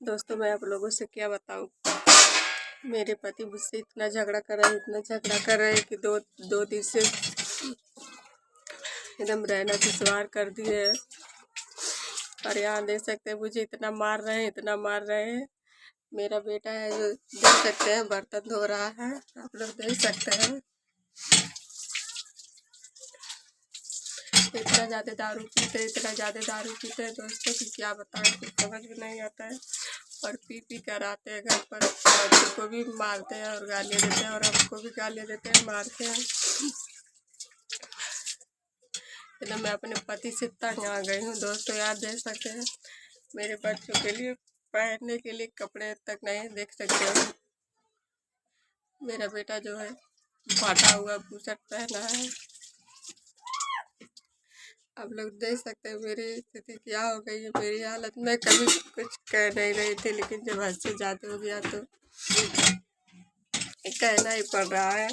दोस्तों मैं आप लोगों से क्या बताऊं। मेरे पति मुझसे इतना झगड़ा कर रहे हैं, इतना झगड़ा कर रहे हैं कि दो दिन से एकदम रहना दुश्वार कर दिए हैं। और यहाँ देख सकते हैं मुझे इतना मार रहे हैं, इतना मार रहे हैं। मेरा बेटा है जो देख सकते हैं बर्तन धो रहा है, आप लोग देख सकते हैं। इतना ज़्यादा दारू पीते, इतना ज़्यादा दारू पीते हैं दोस्तों कि क्या बताएं, कुछ समझ में नहीं आता है। और पी पी कर आते हैं घर पर, बच्चों को भी मारते हैं और गालियाँ देते हैं, और हमको भी गालियाँ देते हैं, मारते हैं। एकदम मैं अपने पति से तंग आ गई हूँ दोस्तों। यार देख सकते हैं मेरे बच्चों के लिए पहनने के लिए कपड़े तक नहीं, देख सकते हो। मेरा बेटा जो है फाटा हुआ बुशर्ट पहना है। आप लोग देख सकते हैं मेरी स्थिति क्या हो गई है, मेरी हालत। मैं कभी कुछ कह नहीं रही थी, लेकिन जब हद से ज़्यादा हो गया तो कहना ही पड़ रहा है।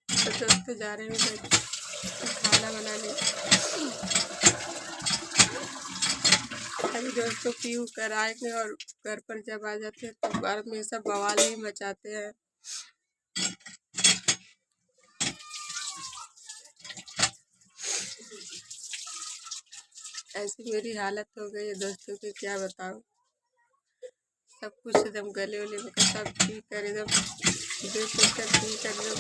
तो दोस्तों जा रहे हैं खाना बनाने। अभी दोस्तों पी कर आएंगे और घर पर जब आ जाते हैं तो घर में सब बवाल ही मचाते हैं। ऐसी मेरी हालत हो गई है दोस्तों की क्या बताऊं। सब कुछ एकदम गले वले में सब पी कर एकदम देख कर पी कर एकदम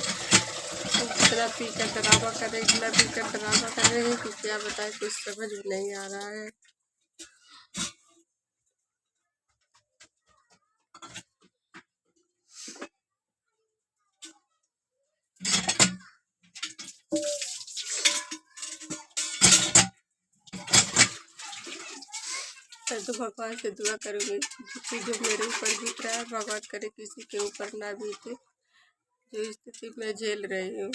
इतना पी कर ड्रामा करे, इतना पी कर ड्रामा करे कि क्या बताए, कुछ समझ में नहीं आ रहा है। मैं तो भगवान से दुआ करूँगी कि जो मेरे ऊपर बीत रहा है भगवान करे किसी के ऊपर ना बीते, जो स्थिति मैं झेल रही हूँ।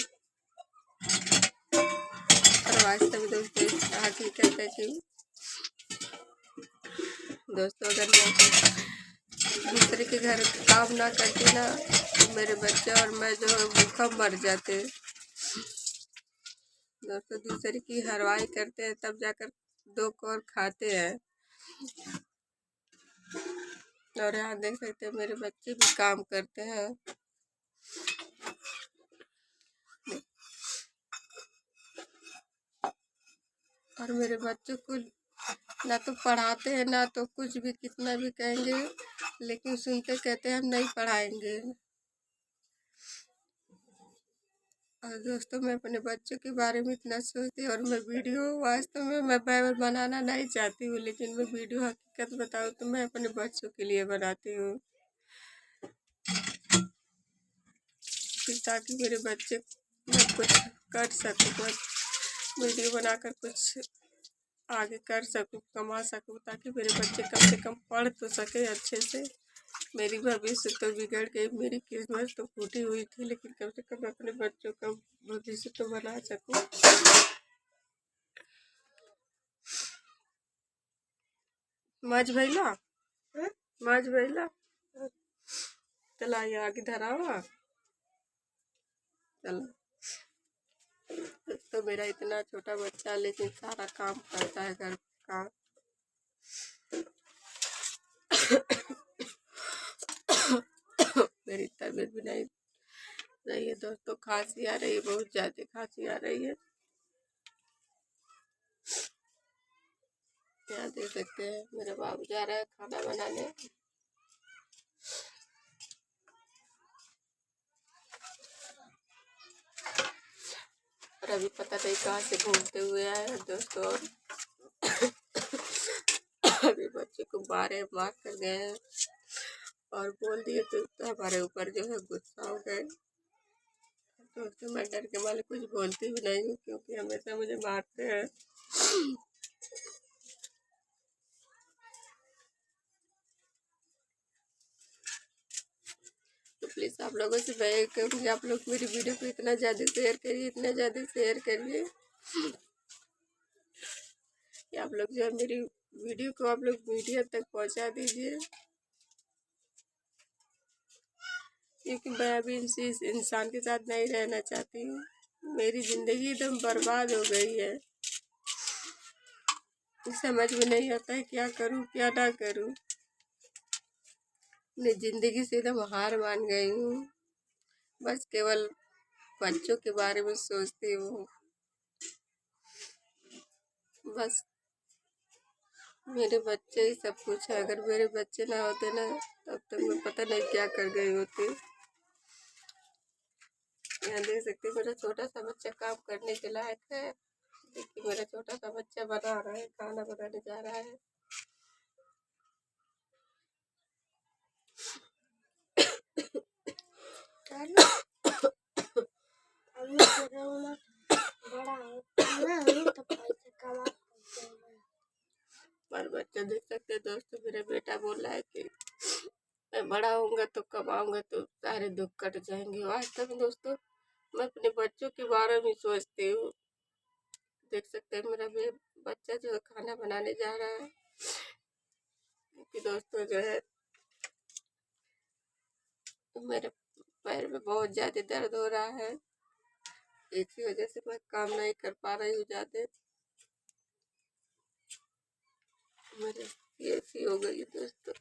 और वास्तव में दोस्तों हकीकत है कि दोस्तों अगर मैं दूसरे के घर काम ना करती ना तो मेरे बच्चे और मैं जो है भूखा मर जाते। दोस्तों दूसरे की हरवाई करते हैं तब जाकर दो कौर खाते हैं। और यहाँ देख सकते हैं मेरे बच्चे भी काम करते हैं। और मेरे बच्चों को ना तो पढ़ाते हैं ना तो कुछ भी, कितना भी कहेंगे लेकिन सुनते कहते हैं हम नहीं पढ़ाएंगे। और दोस्तों मैं अपने बच्चों के बारे में इतना सोचती, और मैं वीडियो वास्तव में मैं बाइबल बनाना नहीं चाहती हूँ, लेकिन मैं वीडियो हकीकत बताऊँ तो मैं अपने बच्चों के लिए बनाती हूँ ताकि मेरे बच्चे मैं कुछ कर सकूँ, कुछ वीडियो बनाकर कुछ आगे कर सकूँ, कमा सकूँ, ताकि मेरे बच्चे कम से कम पढ़ तो सके अच्छे से। मेरी भविष्य तो बिगड़ गई, मेरी किस्मत तो फूटी हुई थी, लेकिन कम से कम अपने बच्चों का भविष्य तो बना सकूँ। माज भैला माज भैला चला ये आगे धरावा चला। तो मेरा इतना छोटा बच्चा लेकिन सारा काम करता है घर का। मेरी तबीयत भी नहीं रही है दोस्तों, खांसी आ रही है, बहुत ज़्यादा खांसी आ रही है। यहाँ देख सकते हैं मेरा बाबू जा रहा है खाना बनाने। और अभी पता नहीं कहाँ से घूमते हुए आए हैं दोस्तों। अभी बच्चे को मार कर गए हैं और बोल दिए तो हमारे ऊपर जो है गुस्सा हो गए। दोस्तों मैं डर के मारे कुछ बोलती भी नहीं हूँ, क्योंकि हमेशा मुझे मारते हैं। तो प्लीज़ आप लोगों से मैं कहूँगी आप लोग मेरी वीडियो को इतना ज़्यादा शेयर करिए, इतना ज़्यादा शेयर करिए कि आप लोग जो है मेरी वीडियो को आप लोग मीडिया तक पहुँचा दीजिए, क्योंकि मैं अभी इस इंसान के साथ नहीं रहना चाहती हूँ। मेरी जिंदगी एकदम बर्बाद हो गई है। समझ में नहीं आता है क्या करूं क्या ना करूं। मैं जिंदगी से एकदम हार मान गई हूँ। बस केवल बच्चों के बारे में सोचती हूँ। बस मेरे बच्चे ही सब कुछ है। अगर मेरे बच्चे ना होते ना तब तक मैं पता नहीं क्या कर गई होती। यहाँ देख सकते मेरा छोटा सा बच्चा काम करने के लायक है। देखिए मेरा छोटा सा बच्चा बना रहा है, खाना बनाने जा रहा है। पर बच्चा देख सकते हैं दोस्तों, मेरा बेटा बोल रहा है कि मैं बड़ा होऊंगा तो कमाऊंगा तो सारे दुख कट जाएंगे। वास्तव में दोस्तों मैं अपने बच्चों के बारे में सोचती हूँ। देख सकते हैं मेरा बच्चा जो है खाना बनाने जा रहा है। कि दोस्तों जो है मेरे पैर में बहुत ज़्यादा दर्द हो रहा है। इसी वजह से मैं काम नहीं कर पा रही हूँ ज़्यादा। मेरे ऐसी हो गई दोस्तों।